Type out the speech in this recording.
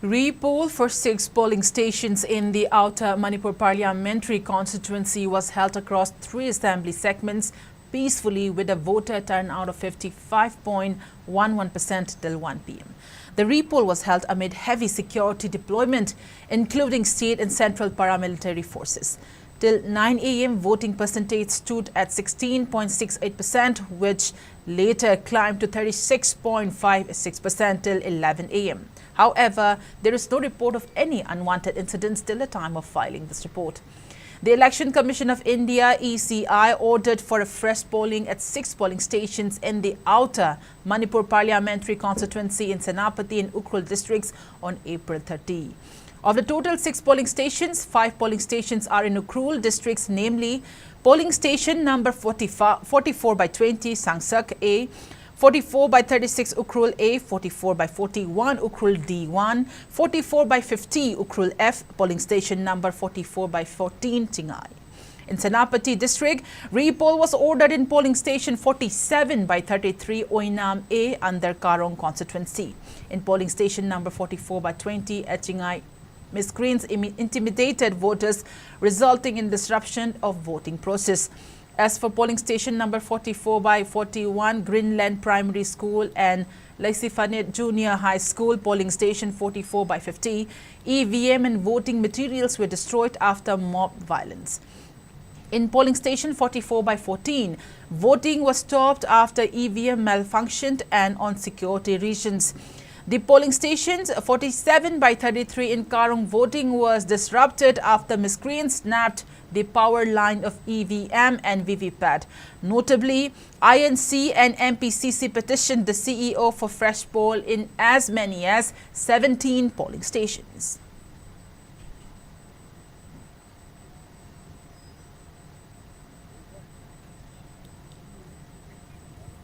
Repoll for 6 polling stations in the outer Manipur parliamentary constituency was held across 3 assembly segments peacefully with a voter turnout of 55.11% till 1 p.m. The repoll was held amid heavy security deployment, including state and central paramilitary forces. Till 9 a.m., voting percentage stood at 16.68%, which later climbed to 36.56% till 11 a.m. However, there is no report of any unwanted incidents till the time of filing this report. The Election Commission of India (ECI) ordered for a fresh polling at 6 polling stations in the outer Manipur parliamentary constituency in Senapati and Ukhrul districts on April 30. Of the total 6 polling stations, 5 polling stations are in Ukhrul districts, namely polling station number 44 by 20 Sangsak A, 44 by 36 Ukhrul A, 44 by 41 Ukhrul D1, 44 by 50 Ukhrul F, polling station number 44 by 14 Tingai. In Senapati district, repoll was ordered in polling station 47 by 33 Oinam A under Karong constituency. In polling station number 44 by 20 at Tingai, miscreants intimidated voters, resulting in disruption of voting process. As for polling station number 44 by 41 Greenland Primary School and Laisifanet Junior High School, polling station 44 by 50, EVM and voting materials were destroyed after mob violence. In polling station 44 by 14, voting was stopped after EVM malfunctioned and on security reasons. The polling stations 47 by 33 in Karong, voting was disrupted after miscreants snapped the power line of EVM and VVPAT. Notably, INC and MPCC petitioned the CEO for fresh poll in as many as 17 polling stations.